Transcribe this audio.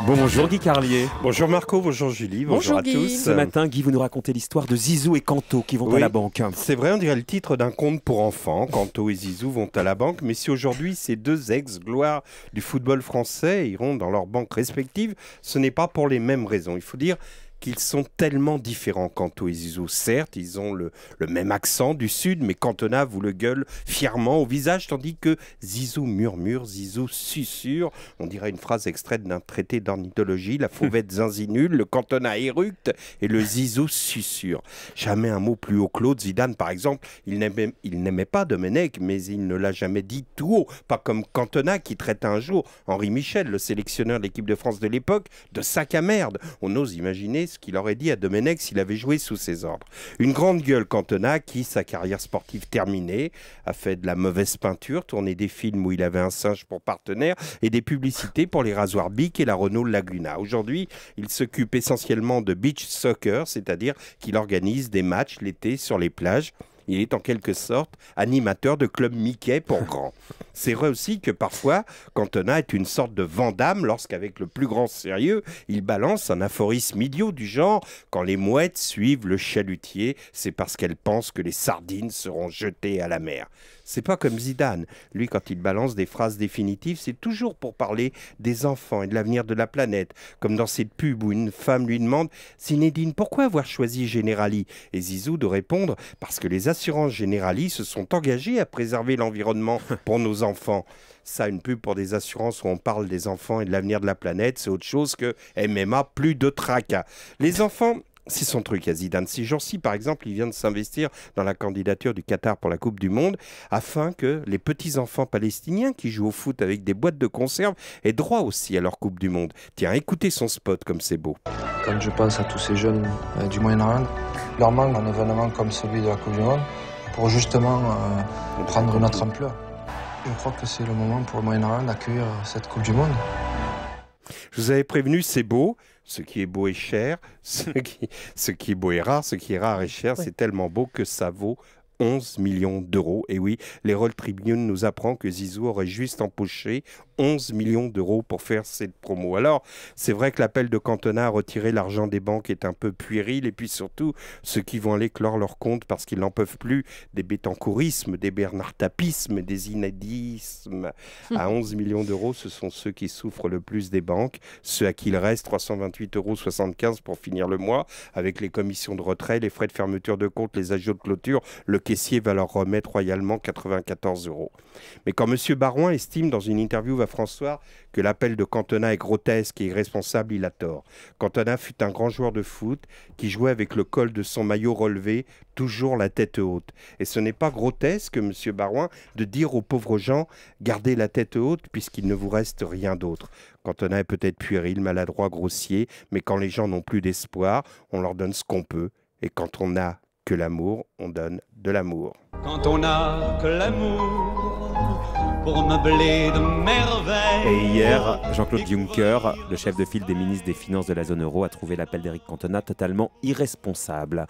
Bonjour Guy Carlier. Bonjour Marco, bonjour Julie, bonjour à Guy. tous. Ce matin, Guy, vous nous racontez l'histoire de Zizou et Kanto qui vont à la banque. C'est vrai, on dirait le titre d'un conte pour enfants. Kanto et Zizou vont à la banque. Mais si aujourd'hui ces deux ex-gloires du football français iront dans leurs banques respectives, ce n'est pas pour les mêmes raisons. Il faut dire qu'ils sont tellement différents, Kanto et Zizou. Certes, ils ont le même accent du sud, mais Cantona vous le gueule fièrement au visage, tandis que Zizou murmure, Zizou susurre. On dirait une phrase extraite d'un traité d'ornithologie. La fauvette zinzinule, le Cantona éructe et le Zizou susurre. Jamais un mot plus haut. Claude Zidane, par exemple, il n'aimait pas Domenech, mais il ne l'a jamais dit tout haut. Pas comme Cantona qui traite un jour Henri Michel, le sélectionneur de l'équipe de France de l'époque, de sac à merde. On ose imaginer ce qu'il aurait dit à Domenech s'il avait joué sous ses ordres. Une grande gueule Cantona qui, sa carrière sportive terminée, a fait de la mauvaise peinture, tourné des films où il avait un singe pour partenaire et des publicités pour les rasoirs Bic et la Renault Laguna. Aujourd'hui, il s'occupe essentiellement de beach soccer, c'est-à-dire qu'il organise des matchs l'été sur les plages. Il est en quelque sorte animateur de club Mickey pour grands. C'est vrai aussi que parfois, Cantona est une sorte de Vandame lorsqu'avec le plus grand sérieux, il balance un aphorisme idiot du genre « Quand les mouettes suivent le chalutier, c'est parce qu'elles pensent que les sardines seront jetées à la mer. » C'est pas comme Zidane. Lui, quand il balance des phrases définitives, c'est toujours pour parler des enfants et de l'avenir de la planète. Comme dans cette pub où une femme lui demande « Zinedine, pourquoi avoir choisi Generali ?» Et Zizou de répondre « Parce que les assurances Generali se sont engagées à préserver l'environnement pour nos enfants. » Ça, une pub pour des assurances où on parle des enfants et de l'avenir de la planète, c'est autre chose que MMA, plus de tracas. Les enfants... C'est son truc à Zidane. Ces jours-ci, par exemple, il vient de s'investir dans la candidature du Qatar pour la Coupe du Monde afin que les petits-enfants palestiniens qui jouent au foot avec des boîtes de conserve aient droit aussi à leur Coupe du Monde. Tiens, écoutez son spot comme c'est beau. Quand je pense à tous ces jeunes du Moyen-Orient, leur manque d'un événement comme celui de la Coupe du Monde pour justement prendre notre ampleur. Je crois que c'est le moment pour le Moyen-Orient d'accueillir cette Coupe du Monde. Je vous avais prévenu, c'est beau. Ce qui est beau est cher. Ce qui est beau est rare. Ce qui est rare est cher. Oui. C'est tellement beau que ça vaut 11 millions d'euros. Et oui, l'Herald Tribune nous apprend que Zizou aurait juste empoché 11 millions d'euros pour faire cette promo. Alors, c'est vrai que l'appel de Cantona à retirer l'argent des banques est un peu puéril. Et puis surtout, ceux qui vont aller clore leur compte parce qu'ils n'en peuvent plus des bétancourismes, des Bernard Tapismes, des Inadismes à 11 millions d'euros, ce sont ceux qui souffrent le plus des banques. Ceux à qui il reste 328,75 € pour finir le mois, avec les commissions de retrait, les frais de fermeture de compte, les agios de clôture, le caissier va leur remettre royalement 94 €. Mais quand M. Barouin estime dans une interview à François que l'appel de Cantona est grotesque et irresponsable, il a tort. Cantona fut un grand joueur de foot qui jouait avec le col de son maillot relevé, toujours la tête haute. Et ce n'est pas grotesque, M. Barouin, de dire aux pauvres gens « gardez la tête haute puisqu'il ne vous reste rien d'autre ». Cantona est peut-être puéril, maladroit, grossier, mais quand les gens n'ont plus d'espoir, on leur donne ce qu'on peut. Et quand on n'a que l'amour, on donne de l'amour. Quand on n'a que l'amour pour meubler de merveilles. Et hier, Jean-Claude Juncker, le chef de file des ministres des Finances de la zone euro, a trouvé l'appel d'Éric Cantona totalement irresponsable.